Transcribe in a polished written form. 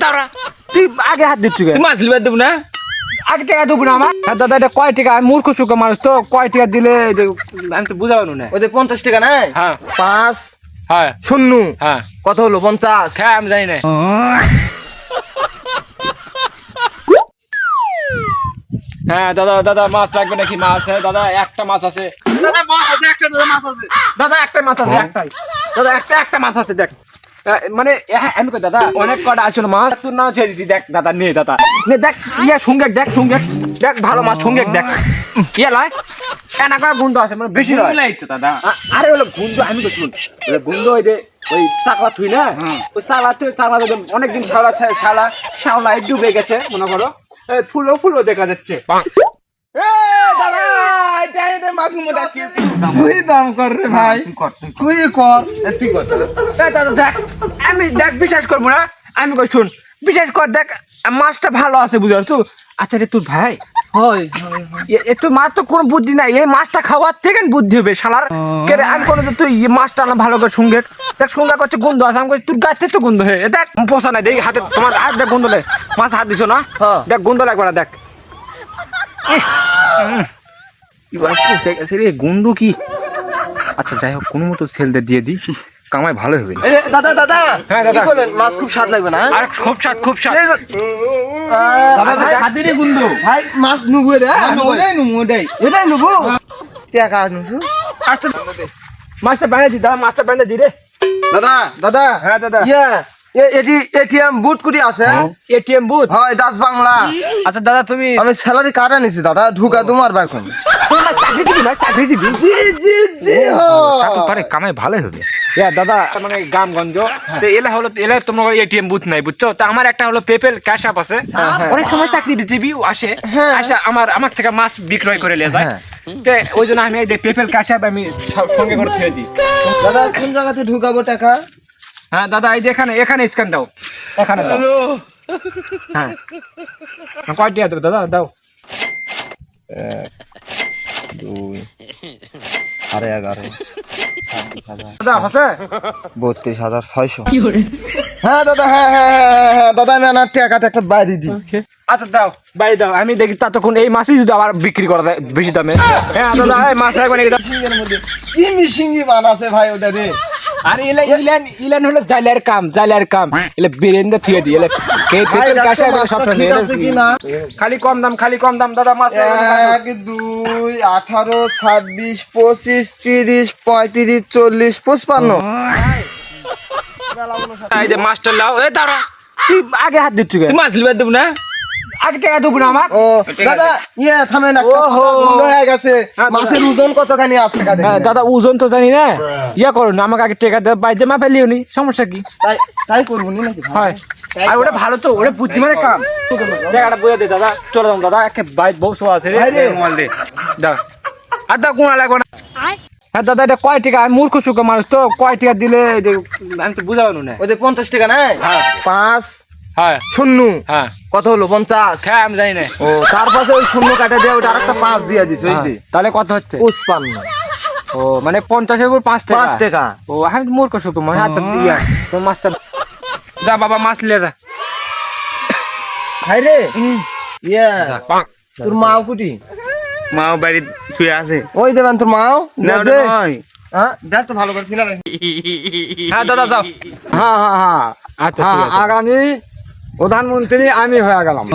দাঁড়া, তুই আগে হাত দিচ্ছি তুই মাছ লিবার দেবো না? আগে টাকা দেবো না আমার। দাদা এটা কয় টাকা? আমি মূর্খ সুখ মানুষ তো, কয় টাকা দিলে আমি তো বুঝাবো না। ওই যে 50 টাকা নাই? হ্যাঁ 5 হ্যাঁ 0 হ্যাঁ কত হলো? 50। হ্যাঁ আমি জানি না। হ্যাঁ দাদা দাদা মাছ লাগবে নাকি? মাছ দাদা একটা মাছ আছে। দাদা মাছ আছে একটা, দাদা মাছ আছে, দাদা একটা মাছ আছে, একটাই দাদা, একটা মাছ আছে দেখ। মানে আমি কই দাদা অনেক কটা আসলে মাছ তোর নাম ছেড়ে দিচ্ছি, দেখ দাদা নে, দাদা নে দেখ, ইয়া সঙ্গে দেখ, সঙ্গে দেখ ভালো মাছ, সঙ্গে দেখ ইয়া লাই এনা করে গুন্দ আছে, মানে বেশি নয় দাদা। আরে হলো গুন্দ, আমি তো শুন গুন্দ ওই যে ওই চাকলা থুই না, ওই চাকলা অনেকদিন শাওলা ডুবে গেছে মনে করো, ফুলও দেখা যাচ্ছে। তুই দাম কর রে ভাই, তুই কর। দেখ আমি দেখ বিশ্বাস করবো না, আমি কই শুন বিশ্বাস কর, দেখ মাছটা ভালো আছে বুঝতে পারছো। আচ্ছা রে তোর ভাই তোর মাছ তো কোনো বুদ্ধি নাই, এই মাছটা খাওয়ার থেকে বুদ্ধি হবে শালার। আমি কোনো তুই মাছটা না ভালো করে সঙ্গে দেখ, সঙ্গে করছে গন্ধ আছে, আমি তোর গাছ থেকে তো গন্ধ হয়ে দেখ পোষা নাই, দেখ হাতে তোমার হাত দেখ গন্ধ নেই, মাছ হাত দিছো না, দেখ গন্ধ লাগবে না, দেখ গন্ধ কি। আচ্ছা যাই হোক কোনো মতো সেলদের দিয়ে দিই, কামাই ভালো হবে। দাদা দাদা, হ্যাঁ দাদা মাছ খুব স্বাদ লাগবে না? আর খুব স্বাদ, খুব স্বাদ দাদা ভাই হাতেরই গুন্দ ভাই, মাছ নুবো রে, ওটাই নুবো, এটাই নুবো টাকা নুসু। আচ্ছা মাছটা বেঁধে দি দাদা, মাছটা বেঁধে দি রে দাদা দাদা। হ্যাঁ দাদা। ইয়া এটিএম বুট কুটি আছে? ATM booth? হয় দাস বাংলা। আচ্ছা দাদা তুমি আমি স্যালারি কার্ড আনিছি দাদা, ঢুকা তোমার এখন। চাকরি দিবি না? চাকরি দিবি? জি জি জি পারে কামাই ভালোই হবে। দাদা মানে গ্রামগঞ্জ এলা হলো, এলা তোমার এটিএম বুথ নাই বুঝছো, তো আমার একটা হলো পেপেল ক্যাশ আপ আছে, অনেক সময় চাকরিজীবী আসে, আসা আমার থেকে মাছ বিক্রয় করে নিয়ে যায়, ওই জন্য আমি পেপেল ক্যাশ আপ আমি সঙ্গে করে ছেড়ে দিই। দাদা কোন জায়গাতে ঢুকাবো টাকা? হ্যাঁ দাদা এই যে এখানে স্ক্যান দাও, এখানে দাও। হ্যাঁ কয়টি দেবো দাদা? দাও 1 2 আরে 11 দাদা আছে 32,600। হ্যাঁ দাদা, হ্যাঁ হ্যাঁ হ্যাঁ হ্যাঁ দাদা, আমি আনার টাকাতে একটা বাইরে দিই। আচ্ছা দাও বাইরে দাও, আমি দেখি ততক্ষণ এই মাছই যদি আবার বিক্রি করা যায় বেশি দামে। হ্যাঁ দাদা মাছ রাখবেন কি মিশিঙ্গি বানাছে ভাই ওটা রে? আর ইলেন হলো জাইলার কাম এলে বিরেন্দা থিয়ে দি এলে কে পেপেল কাশা করে সব নেই খালি কম দাম দাদা মাছ 1 2 18 26 25 30 35 40 55। এই যে মাছটা লাও, এ দাঁড়া তুই আগে হাত দিচ্ছি, তুই মাছ লিবার দেবো না? আগে টাকা দেবো না আমার। ও দাদা ইয়ে থামেন, একটা কথা ভুল হয়ে গেছে। মাছের ওজন কতখানি আছে? দাদা ওজন তো জানি না, ইয়া করো না আমাকে আগে টাকা দেব, বাইরে মাপে লিও নি, সমস্যা কি? তাই করবো নি নাকি? হয় আর ওটা ভালো তো, ওটা বুদ্ধিমানের কাম। টাকাটা বুঝে দে দাদা, চলে যাও দাদা, একে বাইরে বউ শোয়া আছে রে, দাও আর দাও গুণা লাগবে না। হ্যাঁ দাদা এটা কয় টাকা? আমি মূর্খ সুখ মানুষ তো, কয় টাকা দিলে আমি তো বুঝাবো না। ওই যে 50 টাকা নাই? 5 হ্যাঁ 0 হ্যাঁ কত হলো? 50। হ্যাঁ আমি জানি না। ও তার পাশে ওই 0 কাটা দিয়ে ওটা আরেকটা 5 দিয়ে দিছে, ওই যে তাহলে কত হচ্ছে? 55। ও মানে 50-এর উপর 5 টাকা? 5 টাকা। ও আমি মূর্খ সুখ মানুষ। আচ্ছা দিয়া তোর মাছটা যা বাবা, মাছ লিয়ে যা। হাই রে ইয়া তোর মাও কুটি? মাও বাড়ি শুয়ে আছে। ওই দেবেন তোর মাও? হ্যাঁ দেখ তো ভালো করে ছিল। হ্যাঁ দাদা যাও। হ্যাঁ হ্যাঁ হ্যাঁ আচ্ছা ঠিক আছে। আগামী প্রধানমন্ত্রী আমি হয়ে গেলাম।